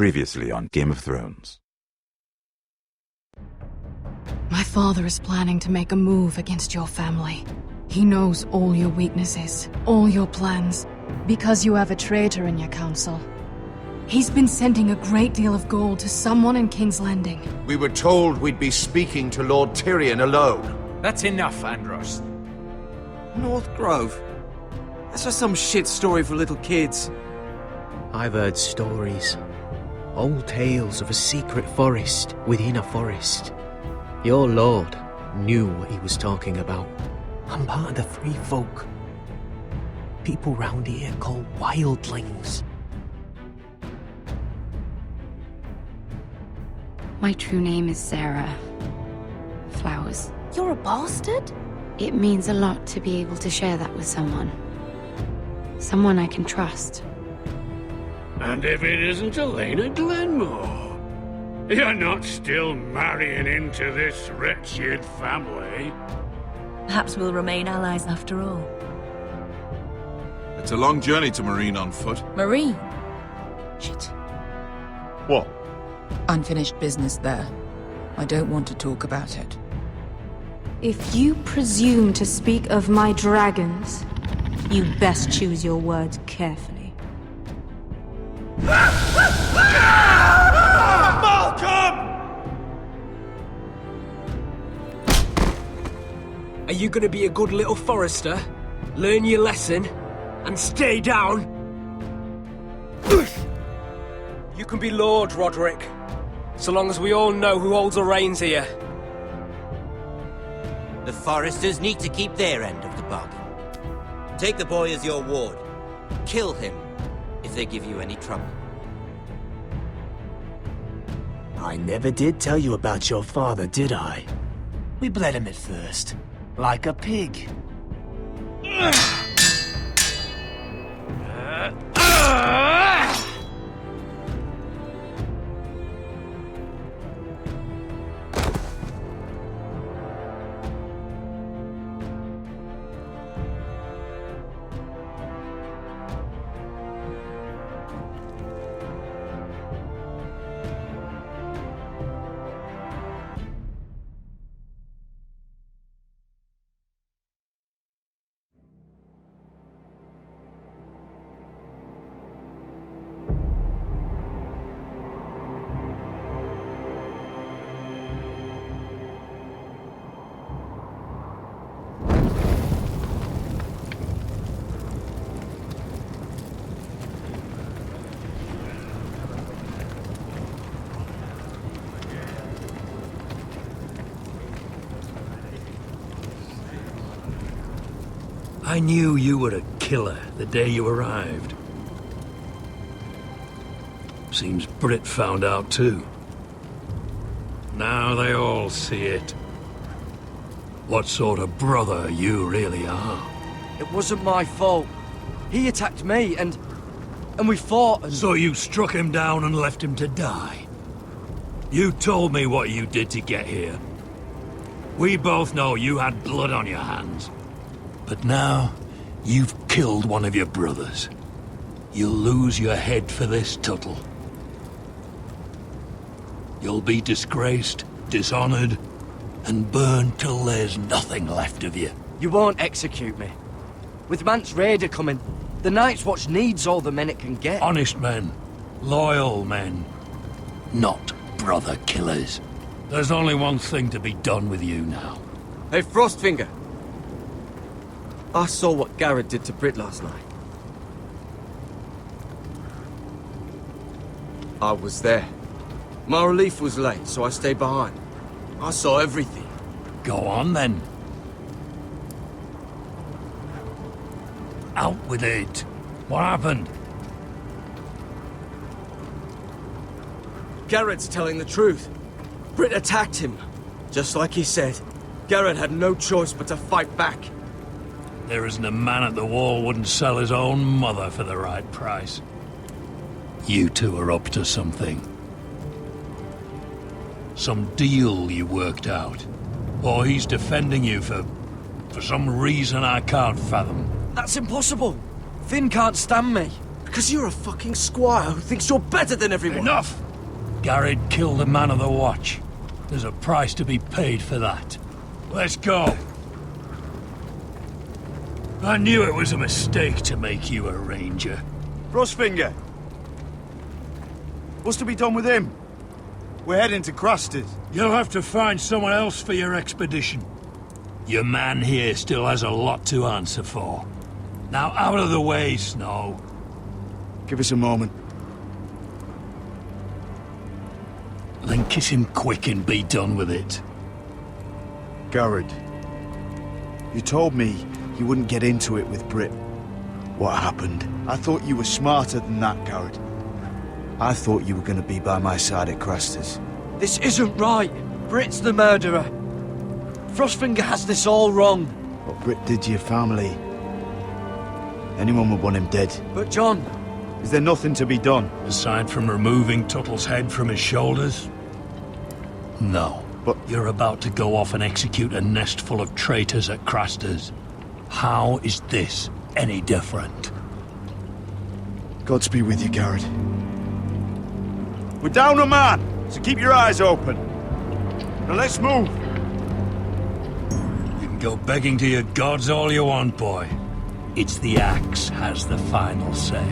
Previously on Game of Thrones. My father is planning to make a move against your family. He knows all your weaknesses, all your plans, because you have a traitor in your council. He's been sending a great deal of gold to someone in King's Landing. We were told we'd be speaking to Lord Tyrion alone. That's enough, Andros. North Grove? That's just some shit story for little kids. I've heard stories. Old tales of a secret forest within a forest. Your lord knew what he was talking about. I'm part of the free folk. People round here called wildlings. My true name is Sarah Flowers. You're a bastard? It means a lot to be able to share that with someone. Someone I can trust. And if it isn't Elena Glenmore, you're not still marrying into this wretched family. Perhaps we'll remain allies after all. It's a long journey to Marine on foot. Marine? Shit. What? Unfinished business there. I don't want to talk about it. If you presume to speak of my dragons, you best choose your words carefully. Malcolm! Are you gonna be a good little Forrester? Learn your lesson? And stay down? You can be Lord, Roderick. So long as we all know who holds the reins here. The Forresters need to keep their end of the bargain. Take the boy as your ward. Kill him if they give you any trouble. I never did tell you about your father, did I? We bled him at first, like a pig. I knew you were a killer the day you arrived. Seems Brit found out too. Now they all see it. What sort of brother you really are. It wasn't my fault. He attacked me and we fought and... So you struck him down and left him to die? You told me what you did to get here. We both know you had blood on your hands. But now, you've killed one of your brothers. You'll lose your head for this, Tuttle. You'll be disgraced, dishonored, and burned till there's nothing left of you. You won't execute me. With Mance Raider coming, the Night's Watch needs all the men it can get. Honest men. Loyal men. Not brother killers. There's only one thing to be done with you now. Hey, Frostfinger. I saw what Garrett did to Brit last night. I was there. My relief was late, so I stayed behind. I saw everything. Go on, then. Out with it. What happened? Garrett's telling the truth. Brit attacked him. Just like he said. Garrett had no choice but to fight back. There isn't a man at the wall wouldn't sell his own mother for the right price. You two are up to something. Some deal you worked out. Or he's defending you for some reason I can't fathom. That's impossible. Finn can't stand me. Because you're a fucking squire who thinks you're better than everyone. Enough! Garrett killed a man of the watch. There's a price to be paid for that. Let's go. I knew it was a mistake to make you a ranger. Frostfinger! What's to be done with him? We're heading to Craster's. You'll have to find someone else for your expedition. Your man here still has a lot to answer for. Now out of the way, Snow. Give us a moment. Then kiss him quick and be done with it. Garrett, you told me you wouldn't get into it with Brit. What happened? I thought you were smarter than that, Garrett. I thought you were going to be by my side at Craster's. This isn't right. Brit's the murderer. Frostfinger has this all wrong. What Brit did to your family, anyone would want him dead. But John... Is there nothing to be done? Aside from removing Tuttle's head from his shoulders? No. But you're about to go off and execute a nest full of traitors at Craster's. How is this any different? Godspeed with you, Garrett. We're down a man, so keep your eyes open. Now let's move. You can go begging to your gods all you want, boy. It's the axe has the final say.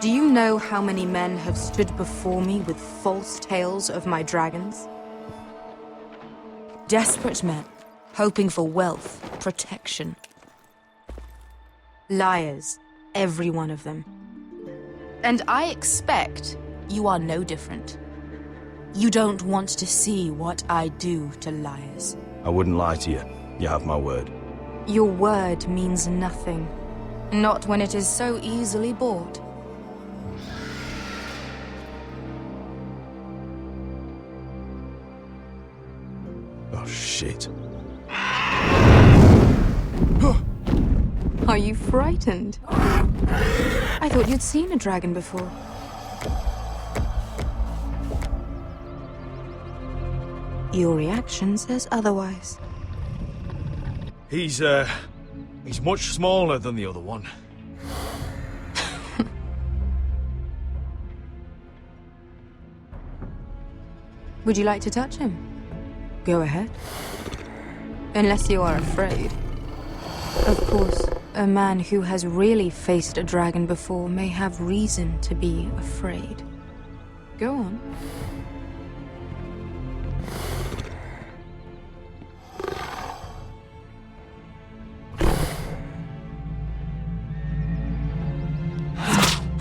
Do you know how many men have stood before me with false tales of my dragons? Desperate men, hoping for wealth, protection. Liars, every one of them. And I expect you are no different. You don't want to see what I do to liars. I wouldn't lie to you. You have my word. Your word means nothing. Not when it is so easily bought. Oh, shit. Are you frightened? I thought you'd seen a dragon before. Your reaction says otherwise. He's much smaller than the other one. Would you like to touch him? Go ahead. Unless you are afraid. Of course, a man who has really faced a dragon before may have reason to be afraid. Go on.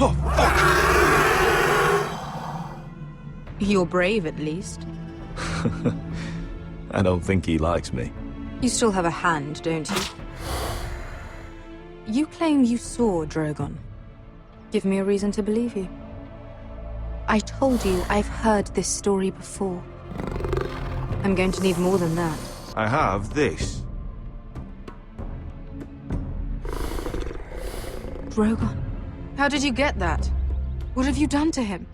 Oh, fuck! You're brave, at least. I don't think he likes me. You still have a hand, don't you? You claim you saw Drogon. Give me a reason to believe you. I told you I've heard this story before. I'm going to need more than that. I have this. Drogon? How did you get that? What have you done to him?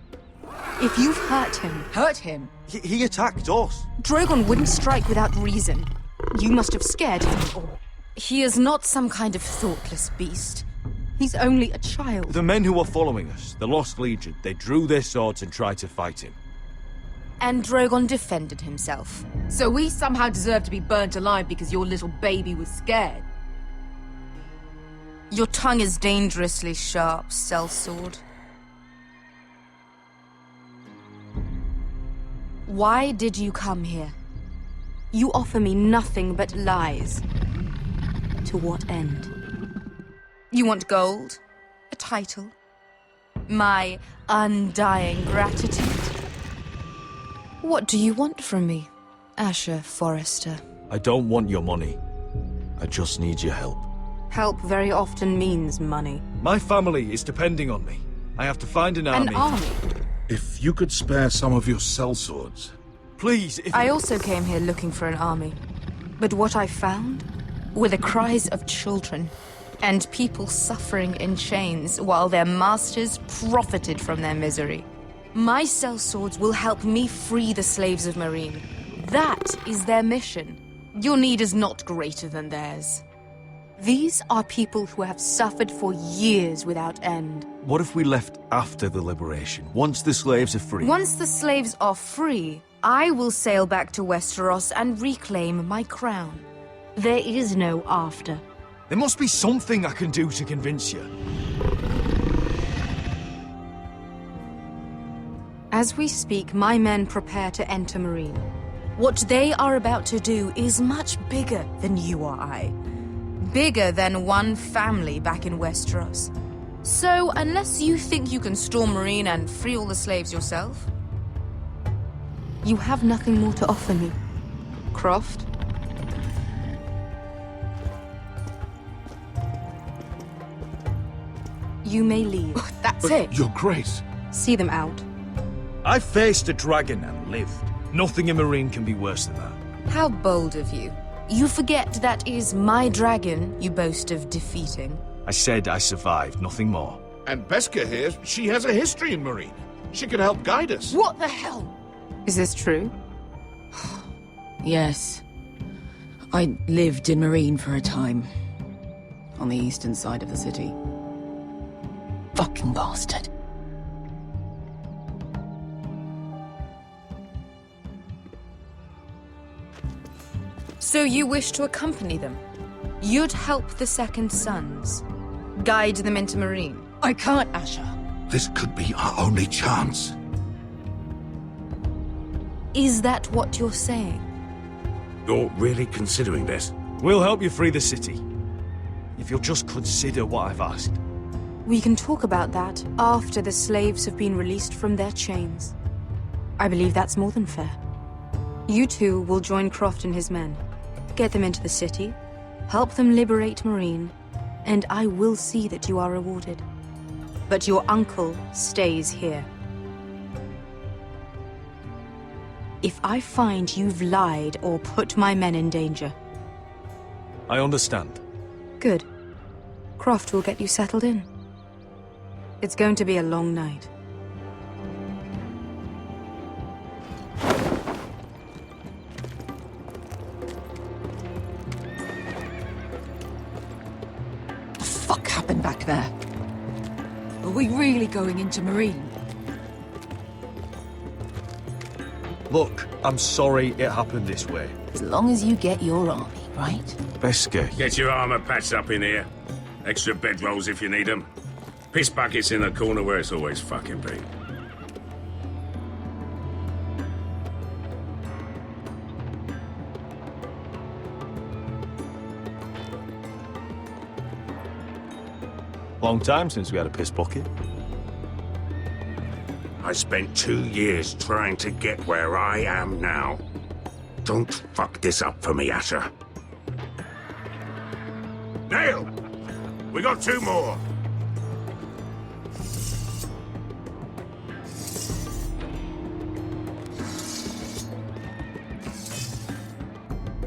If you've hurt him... Hurt him? He attacked us. Drogon wouldn't strike without reason. You must have scared him, or... He is not some kind of thoughtless beast. He's only a child. The men who were following us, the Lost Legion, they drew their swords and tried to fight him. And Drogon defended himself. So we somehow deserve to be burnt alive because your little baby was scared? Your tongue is dangerously sharp, sellsword. Why did you come here? You offer me nothing but lies. To what end? You want gold? A title? My undying gratitude? What do you want from me, Asher Forrester? I don't want your money. I just need your help. Help very often means money. My family is depending on me. I have to find an army. An army? If you could spare some of your sellswords. Please, if I also came here looking for an army. But what I found were the cries of children and people suffering in chains while their masters profited from their misery. My sellswords will help me free the slaves of Marine. That is their mission. Your need is not greater than theirs. These are people who have suffered for years without end. What if we left after the liberation, once the slaves are free? Once the slaves are free, I will sail back to Westeros and reclaim my crown. There is no after. There must be something I can do to convince you. As we speak, my men prepare to enter Marine. What they are about to do is much bigger than you or I. Bigger than one family back in Westeros. So, unless you think you can storm Marine and free all the slaves yourself, you have nothing more to offer me, Croft. You may leave. That's it. Your Grace. See them out. I faced a dragon and lived. Nothing in Marine can be worse than that. How bold of you. You forget that is my dragon you boast of defeating. I said I survived, nothing more. And Beska here, she has a history in Marine. She could help guide us. What the hell? Is this true? Yes. I lived in Marine for a time. On the eastern side of the city. Fucking bastard. So you wish to accompany them? You'd help the Second Sons. Guide them into Marine. I can't, Asher. This could be our only chance. Is that what you're saying? You're really considering this? We'll help you free the city. If you'll just consider what I've asked. We can talk about that after the slaves have been released from their chains. I believe that's more than fair. You two will join Croft and his men. Get them into the city, help them liberate Marine, and I will see that you are rewarded. But your uncle stays here. If I find you've lied or put my men in danger... I understand. Good. Croft will get you settled in. It's going to be a long night. What the fuck happened back there? Are we really going into Marine? Look, I'm sorry it happened this way. As long as you get your army, right? Beska. Get your armor patched up in here. Extra bedrolls if you need them. Piss buckets in the corner where it's always fucking been. Long time since we had a piss bucket. I spent 2 years trying to get where I am now. Don't fuck this up for me, Asher. Dale! We got 2 more.